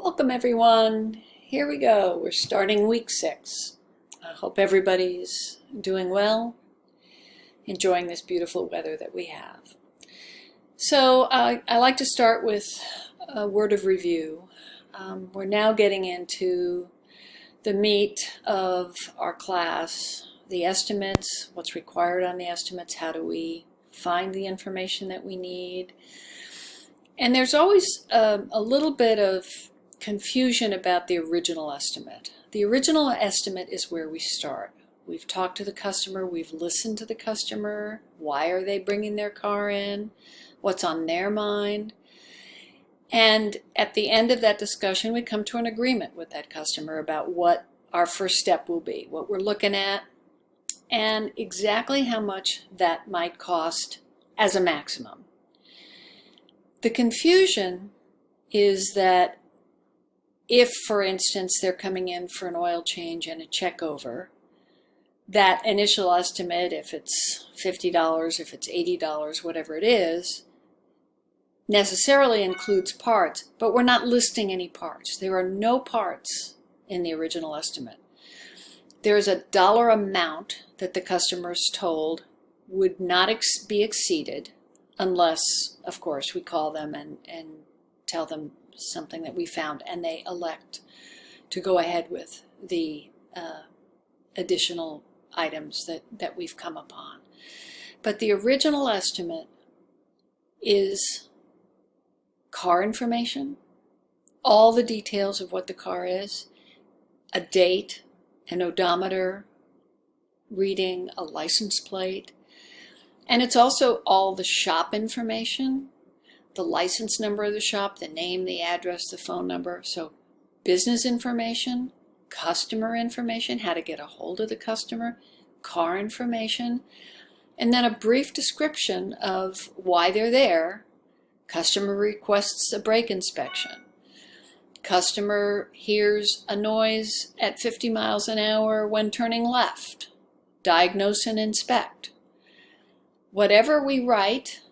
Welcome everyone. Here we go. We're starting week 6. I hope everybody's doing well, enjoying this beautiful weather that we have. So I like to start with a word of review. We're now getting into the meat of our class, the estimates, what's required on the estimates, how do we find the information that we need. And there's always a little bit of confusion about the original estimate. The original estimate is where we start. We've talked to the customer, we've listened to the customer, why are they bringing their car in, what's on their mind. And at the end of that discussion, we come to an agreement with that customer about what our first step will be, what we're looking at, and exactly how much that might cost as a maximum. The confusion is that if, for instance, they're coming in for an oil change and a check over, that initial estimate, if it's $50, if it's $80, whatever it is, necessarily includes parts, but we're not listing any parts. There are no parts in the original estimate. There's a dollar amount that the customer is told would not be exceeded unless, of course, we call them and tell them something that we found and they elect to go ahead with the additional items that we've come upon. But the original estimate is car information, all the details of what the car is, a date, an odometer reading, a license plate, and it's also all the shop information, the license number of the shop, the name, the address, the phone number. So business information, customer information, how to get a hold of the customer, car information, and then a brief description of why they're there. Customer requests a brake inspection. Customer hears a noise at 50 miles an hour when turning left. Diagnose and inspect. Whatever we write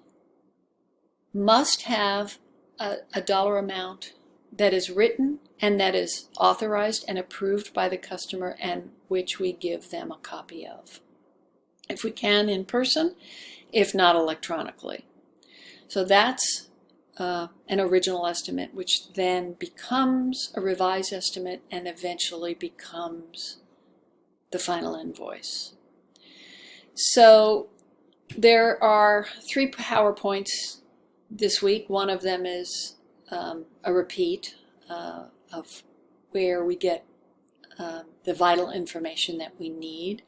must have a dollar amount that is written and that is authorized and approved by the customer and which we give them a copy of. If we can, in person, if not electronically. So that's an original estimate, which then becomes a revised estimate and eventually becomes the final invoice. So there are 3 PowerPoints this week. One of them is a repeat of where we get the vital information that we need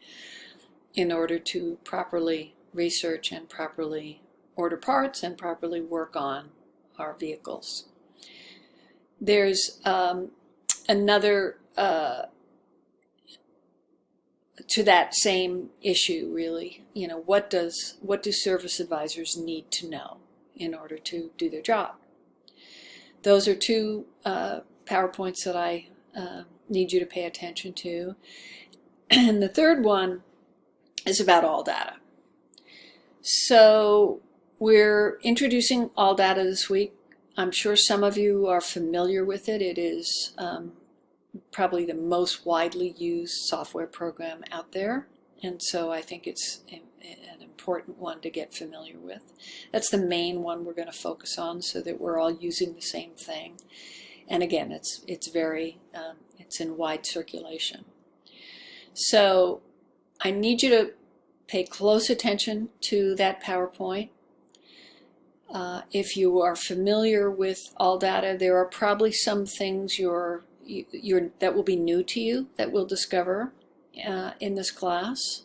in order to properly research and properly order parts and properly work on our vehicles. There's another to that same issue, really. What do service advisors need to know in order to do their job? Those are 2 PowerPoints that I need you to pay attention to. And the third one is about ALLDATA. So we're introducing ALLDATA this week. I'm sure some of you are familiar with it. It is probably the most widely used software program out there. And so I think it's an important one to get familiar with. That's the main one we're going to focus on so that we're all using the same thing. And again, it's in wide circulation. So I need you to pay close attention to that PowerPoint. If you are familiar with ALLDATA, there are probably some things that will be new to you that we'll discover in this class.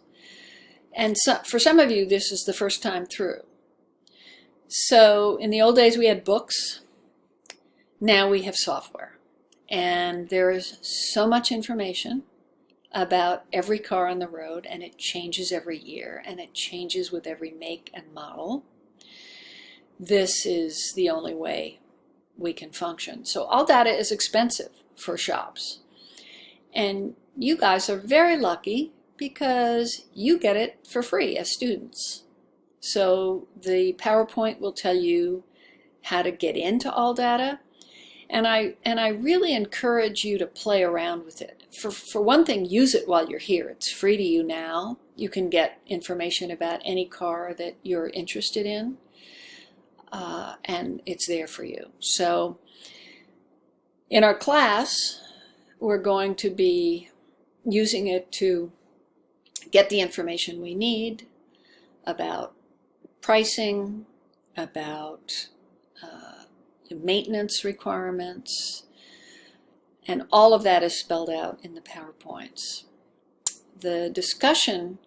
And so, for some of you, this is the first time through. So in the old days we had books. Now we have software. And there is so much information about every car on the road, and it changes every year, and it changes with every make and model. This is the only way we can function. So ALLDATA is expensive for shops. And you guys are very lucky because you get it for free as students. So the PowerPoint will tell you how to get into ALLDATA, And I really encourage you to play around with it. For one thing, use it while you're here. It's free to you now. You can get information about any car that you're interested in, and it's there for you. So in our class, we're going to be using it to get the information we need about pricing, about maintenance requirements, and all of that is spelled out in the PowerPoints. The discussion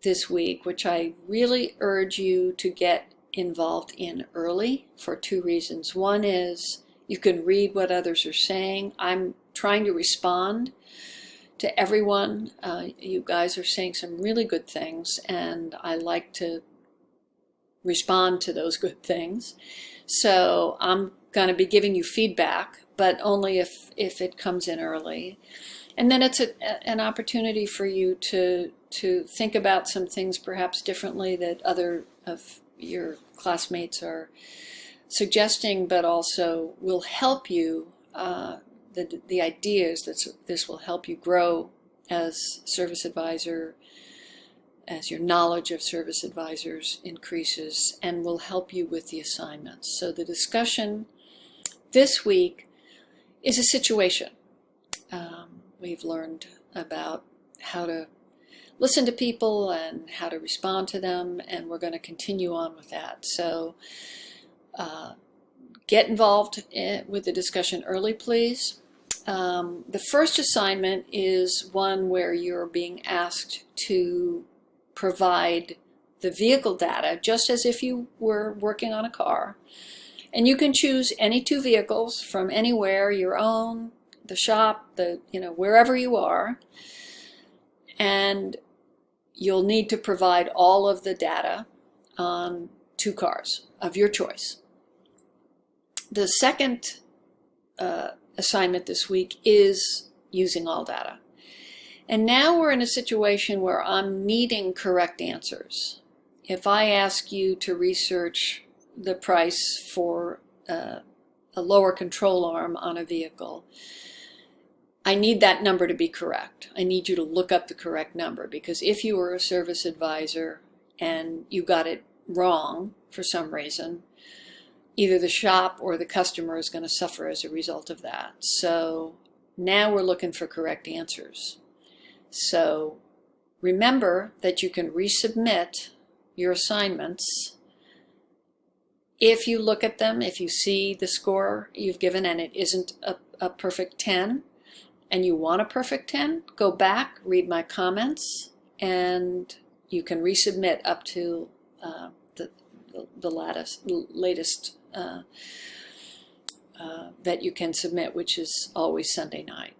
this week, which I really urge you to get involved in early for two reasons. One is you can read what others are saying. I'm trying to respond to everyone. You guys are saying some really good things, and I like to respond to those good things. So I'm going to be giving you feedback, but only if it comes in early. And then it's an opportunity for you to think about some things perhaps differently that other of your classmates are suggesting, but also will help you, the ideas that this will help you grow as service advisor, as your knowledge of service advisors increases, and will help you with the assignments. So the discussion this week is a situation. We've learned about how to listen to people and how to respond to them, and we're going to continue on with that. So get involved with the discussion early, please. The first assignment is one where you're being asked to provide the vehicle data just as if you were working on a car. And you can choose any two vehicles from anywhere, your own, the shop, wherever you are. And you'll need to provide all of the data on two cars of your choice. The second assignment this week is using ALLDATA. And now we're in a situation where I'm needing correct answers. If I ask you to research the price for a lower control arm on a vehicle, I need that number to be correct. I need you to look up the correct number, because if you were a service advisor and you got it wrong for some reason, either the shop or the customer is going to suffer as a result of that. So now we're looking for correct answers. So remember that you can resubmit your assignments if you look at them, if you see the score you've given and it isn't a perfect 10, and you want a perfect 10, go back, read my comments, and you can resubmit up to the latest that you can submit, which is always Sunday night.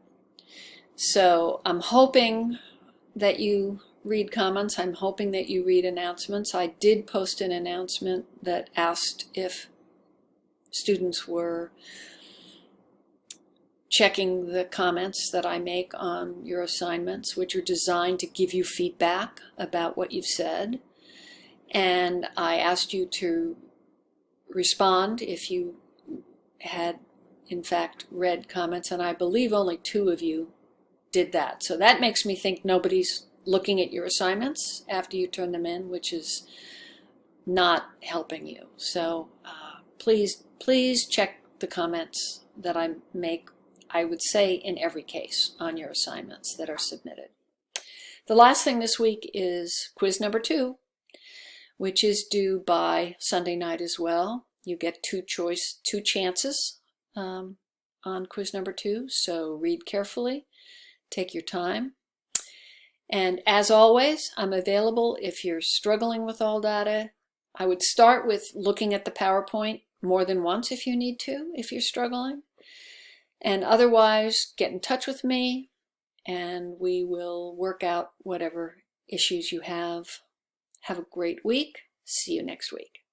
So I'm hoping that you read comments. I'm hoping that you read announcements. I did post an announcement that asked if students were checking the comments that I make on your assignments, which are designed to give you feedback about what you've said. And I asked you to respond if you had, in fact, read comments, and I believe only 2 of you did that. So that makes me think nobody's looking at your assignments after you turn them in, which is not helping you. So please check the comments that I make, I would say in every case, on your assignments that are submitted. The last thing this week is quiz number 2, which is due by Sunday night as well. You get two chances on quiz number 2, so read carefully, take your time. And as always, I'm available if you're struggling with ALLDATA. I would start with looking at the PowerPoint more than once if you need to, if you're struggling. And otherwise, get in touch with me and we will work out whatever issues you have. Have a great week. See you next week.